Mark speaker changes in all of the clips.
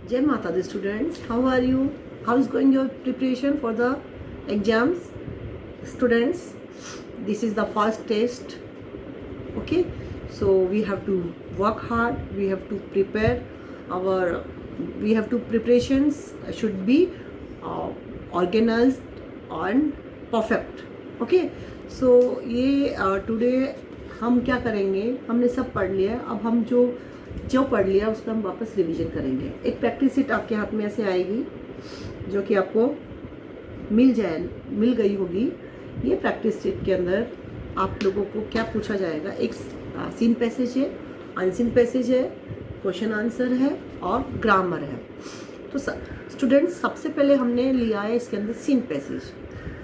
Speaker 1: Jai Mata Di students, how are you? How is going your preparation for the exams? Students, this is the first test. Okay, so we have to work hard, we have to prepare our, we have to preparations should be organized and perfect. Okay, so ये today हम क्या करेंगे, हमने सब पढ़ लिया, अब हम जो जो पढ़ लिया उसका हम वापस रिवीजन करेंगे। एक प्रैक्टिस शीट आपके हाथ में ऐसे आएगी जो कि आपको मिल गई होगी। ये प्रैक्टिस शीट के अंदर आप लोगों को क्या पूछा जाएगा, एक सीन पैसेज है, अनसीन पैसेज है, क्वेश्चन आंसर है और ग्रामर है। तो स्टूडेंट्स, सबसे पहले हमने लिया है इसके अंदर सीन पैसेज।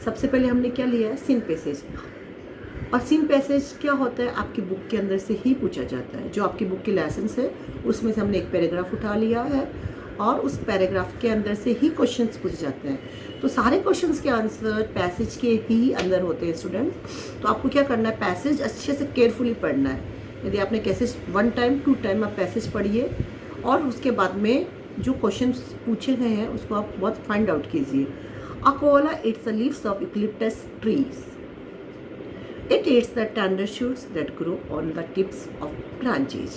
Speaker 1: सबसे पहले हमने क्या लिया है, सीन पैसेज। और सीन पैसेज क्या होता है, आपकी बुक के अंदर से ही पूछा जाता है। जो आपकी बुक की लेसन्स है उसमें से हमने एक पैराग्राफ उठा लिया है और उस पैराग्राफ के अंदर से ही क्वेश्चंस पूछे जाते हैं। तो सारे क्वेश्चंस के आंसर पैसेज के ही अंदर होते हैं स्टूडेंट्स। तो आपको क्या करना है, पैसेज अच्छे से केयरफुली पढ़ना है। यदि आपने कैसे 1 टाइम 2 टाइम आप पैसेज पढ़िए और उसके बाद में जो क्वेश्चन पूछे गए हैं उसको आप बहुत फाइंड आउट कीजिए। A koala eats the leaves of eucalyptus trees. It eats the tender shoots that grow on the tips of branches.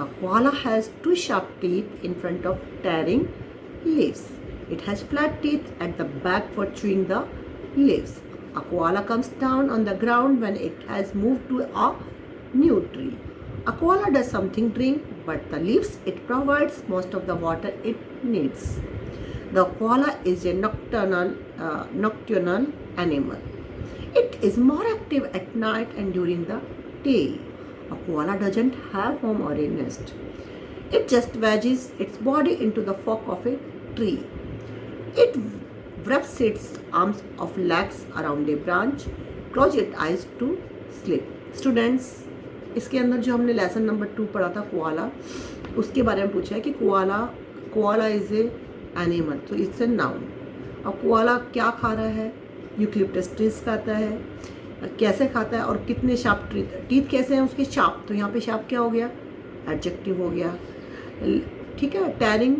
Speaker 1: A koala has 2 sharp teeth in front of tearing leaves. It has flat teeth at the back for chewing the leaves. A koala comes down on the ground when it has moved to a new tree. A koala does something drink, but the leaves it provides most of the water it needs. The koala is a nocturnal animal. It is more active at night and during the day. A koala doesn't have home or a nest. It just wedges its body into the fork of a tree. It wraps its arms of legs around a branch, close its eyes to sleep. Students, इसके अंदर जो हमने lesson number 2 पढ़ा था koala, उसके बारे में पूछा है कि कोआला इज ए एनिमल, तो इट्स ए नाउन। अब कोआला क्या खा रहा है, यूकलिप्टस ट्रीज खाता है, कैसे खाता है और कितने शार्प टीथ कैसे हैं उसके शार्प, तो यहाँ पे शार्प क्या हो गया, एडजेक्टिव हो गया। ठीक है, टैरिंग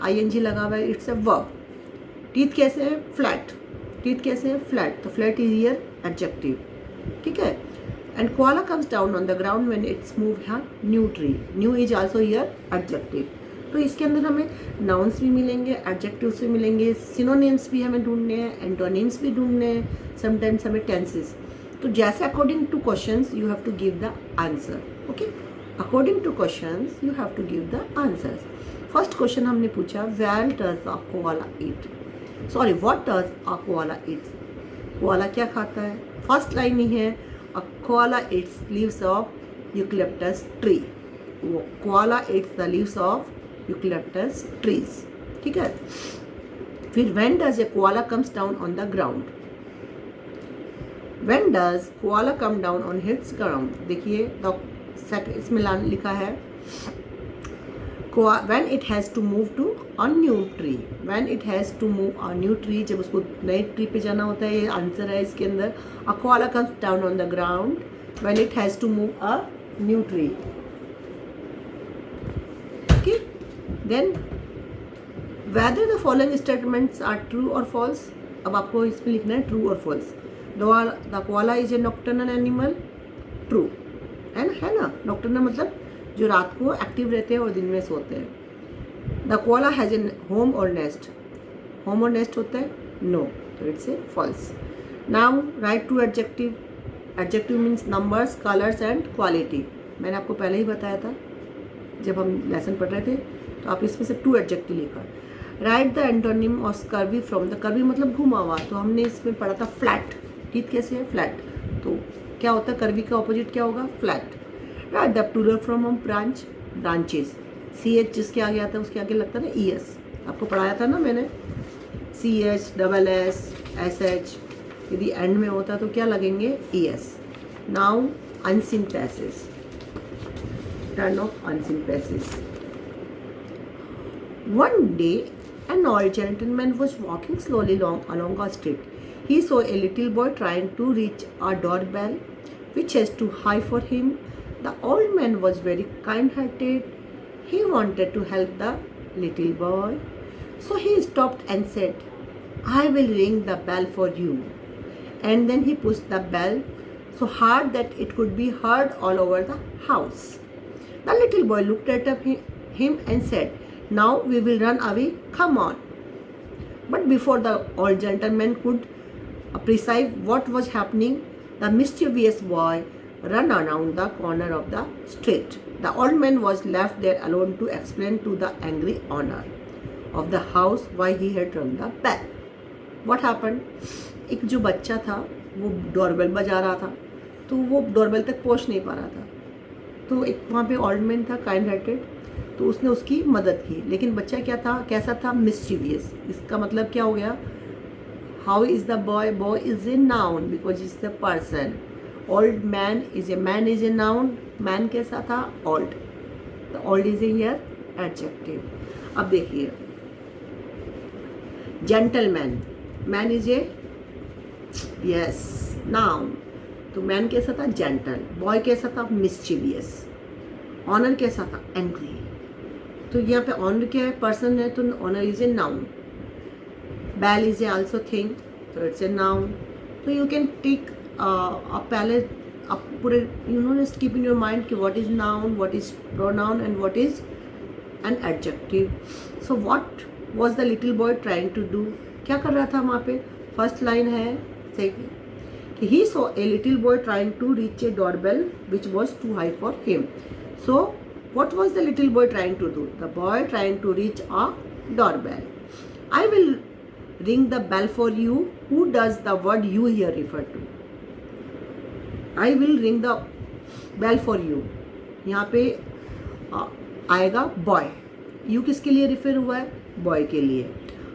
Speaker 1: आईएनजी लगा हुआ है, इट्स अ वर्ब। टीथ कैसे है, फ्लैट, टीथ कैसे है, फ्लैट, तो फ्लैट इज ईयर एडजेक्टिव। ठीक है, and koala comes down on the ground when it's move है new tree, new is also year adjective. तो इसके अंदर हमें नाउन्स भी मिलेंगे, एडजेक्टिव्स भी मिलेंगे, सिनोनिम्स भी हमें ढूंढने हैं, एंटोनिम्स भी ढूंढने हैं, समटाइम्स हमें टेंसेस। तो जैसे according to questions you have to give the answer. Okay, according to questions you have to give the answers. First question हमने पूछा, where does a koala eat, sorry what does a koala eat, koala क्या खाता है। First line ही है, a koala eats leaves of eucalyptus tree, वो koala eats the leaves of eucalyptus trees. ठीक है, फिर when does a koala comes down on the ground, when does koala come down on hits ground, देखिए इसमें लिखा है when it has to move to a new tree, when it has to move a new tree, जब उसको नए tree पे जाना होता है, ये आंसर है इसके अंदर। A koala comes down on the ground when it has to move a new tree. Then whether the following statements are true or false, अब आपको इसमें लिखना है true और false। The koala is a nocturnal animal, true है ना। nocturnal मतलब जो रात को एक्टिव रहते हैं और दिन में सोते हैं। The koala has a home or nest, home और nest होता है, no, तो it's a false। Now write two adjective, adjective means numbers, colors and quality। मैंने आपको पहले ही बताया था जब हम लेसन पढ़ रहे थे, तो आप इसमें से 2 एडजेक्टिव लिखा। Right the antonym of curvy from the, curvy मतलब घुमा हुआ, तो हमने इसमें पढ़ा था फ्लैट, टीथ कैसे है, फ्लैट, तो क्या होता है कर्वी का ऑपोजिट क्या होगा, flat. Write the plural from हम ब्रांच, ब्रांचेस, CH जिसके आगे आता है उसके आगे लगता है ना ES, आपको पढ़ाया था ना मैंने, CH SS SH, यदि एंड में होता तो क्या लगेंगे, ES। Now unseen passage, turn off unseen passes. One day, an old gentleman was walking slowly along a street. He saw a little boy trying to reach a doorbell, which was too high for him. The old man was very kind-hearted. He wanted to help the little boy. So he stopped and said, I will ring the bell for you. And then he pushed the bell so hard that it could be heard all over the house. The little boy looked at him and said, Now we will run away, come on. But before the old gentleman could perceive what was happening, the mischievous boy ran around the corner of the street. The old man was left there alone to explain to the angry owner of the house why he had rung the bell. What happened? एक जो बच्चा था वो doorbell बजा रहा था, तो वो डोरबेल तक पहुंच नहीं पा रहा था, तो एक वहाँ पे ओल्ड मैन था काइंड हार्टेड, तो उसने उसकी मदद की. लेकिन बच्चा क्या था, कैसा था, मिस्चीवियस. इसका मतलब क्या हो गया, how is the boy, boy is a noun because is the person. Old man is a noun, man कैसा था, ओल्ड, तो old is a here adjective. अब देखिए gentleman, man is a yes noun, तो मैन कैसा था, gentle. Boy कैसा था, मिस्चीवियस. ऑनर कैसा था, एंग्री. तो यहाँ पे ऑनर क्या है, पर्सन है, तो honour is a noun. Bell is a also thing, तो इट्स ए नाउन. तो यू कैन टेक पहले आप पूरे you know just keep in your mind कि what is noun, what is pronoun and what is an adjective. So what was the little boy trying to do, क्या कर रहा था वहाँ पे. फर्स्ट लाइन है कि he saw a little boy trying to reach a doorbell which was too high for him. So what was the little boy trying to do? The boy trying to reach a doorbell. I will ring the bell for you. Who does the word you here refer to? I will ring the bell for you. यहाँ पे आएगा boy. You किसके लिए refer हुआ है, boy के लिए.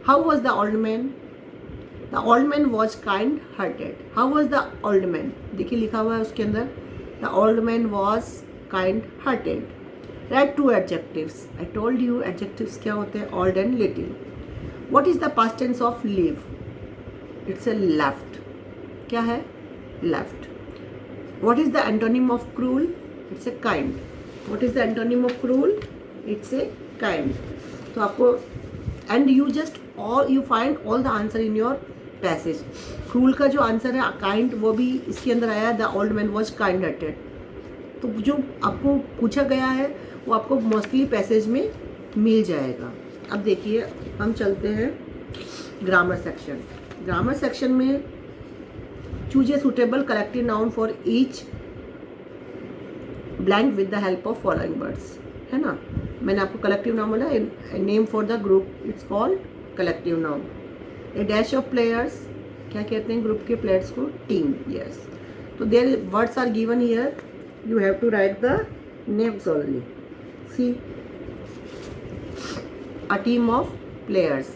Speaker 1: How was the old man? The old man was kind hearted. How was the old man? देखिए लिखा हुआ है उसके अंदर, the old man was kind hearted. Write two adjectives. I told you adjectives क्या होते हैं, old and little. What is the past tense of live? It's a left. क्या है, left. What is the antonym of cruel? It's a kind. What is the antonym of cruel? It's a kind. तो आपको and you just all you find all the answer in your passage. Cruel का जो answer है kind, वो भी इसके अंदर आया, the old man was kind hearted. तो जो आपको पूछा गया है वो आपको मोस्टली पैसेज में मिल जाएगा. अब देखिए हम चलते हैं ग्रामर सेक्शन. ग्रामर सेक्शन में choose a suitable collective noun for each blank with the help of following words, है ना. मैंने आपको कलेक्टिव नाउन बोला, name for the group, it's called collective noun. A dash of players, क्या कहते हैं group के प्लेयर्स को, टीम. यस, तो there words are given here, you have to write the names only. See, a team of players,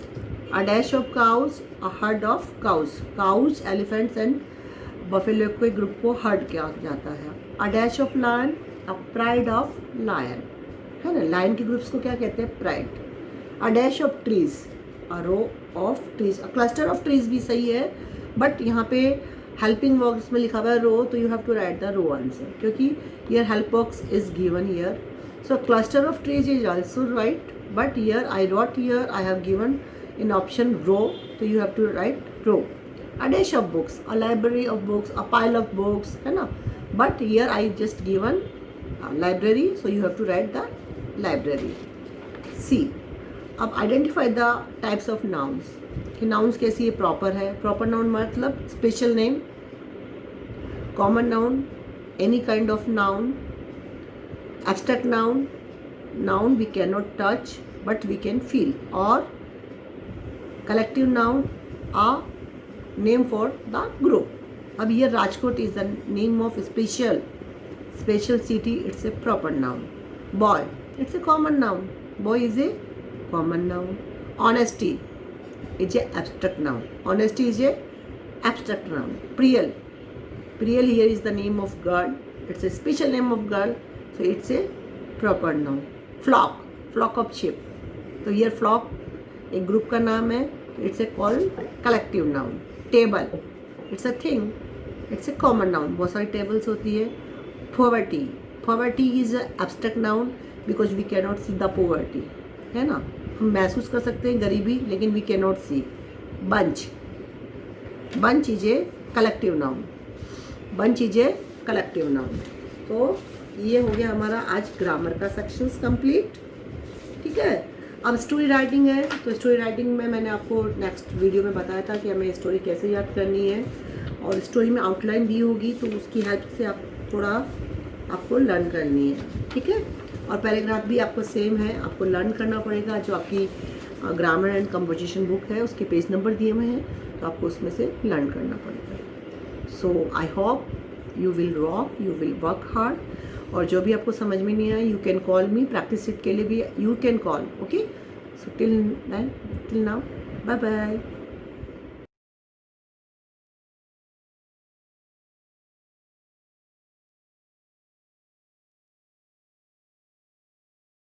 Speaker 1: a dash of cows, a herd of cows. Cows, elephants and buffalo के group को herd किया जाता है. A dash of lion, a pride of lion, है ना. Lion के groups को क्या कहते हैं, pride. A dash of trees, a row of trees. Cluster of trees भी सही है, बट यहाँ पे हेल्पिंग वर्क्स में लिखा हुआ है रो, तो you have to write the row answer, क्योंकि your help works is given here. So cluster of trees is also right, but here I wrote here I have given in option row, तो you have to write row. A dash of books, a library of books, a pile of books, है ना. But here I just given library, so you have to write the library. C, अब identify the types of nouns कि nouns कैसी है, proper है. Proper noun मतलब special name, common noun, any kind of noun, abstract noun, noun we can not touch but we can feel, और collective noun, a name for the group. अब ये Rajkot is the name of special city, it's a proper noun. Boy, it's a common noun. Boy is a common noun. Honesty is a abstract noun. Honesty is a abstract noun. Priyal here is the name of girl. It's a special name of girl, so it's a proper noun. Flock of sheep. तो here flock एक group का नाम है, it's a called collective noun. Table, it's a thing, it's a common noun. बहुत सारी tables होती है. Poverty is an abstract noun because we cannot see the poverty, है ना. हम महसूस कर सकते हैं गरीबी, लेकिन we can not see. Bunch, bunch is a collective noun, bunch is a collective noun. तो ये हो गया हमारा आज ग्रामर का सेक्शंस कंप्लीट। ठीक है, अब स्टोरी राइटिंग है। तो स्टोरी राइटिंग में मैंने आपको नेक्स्ट वीडियो में बताया था कि हमें स्टोरी कैसे याद करनी है, और स्टोरी में आउटलाइन दी होगी, तो उसकी हेल्प से आप थोड़ा आपको लर्न करनी है। ठीक है, और पैराग्राफ भी आपको सेम है, आपको लर्न करना पड़ेगा। जो आपकी ग्रामर एंड कंपोजिशन बुक है उसके पेज नंबर दिए हुए हैं, तो आपको उसमें से लर्न करना पड़ेगा। So I hope you will rock, you will work hard. और जो भी आपको समझ में नहीं आया, you can call me, practice set के लिए भी you can call. Okay, so till now, bye bye.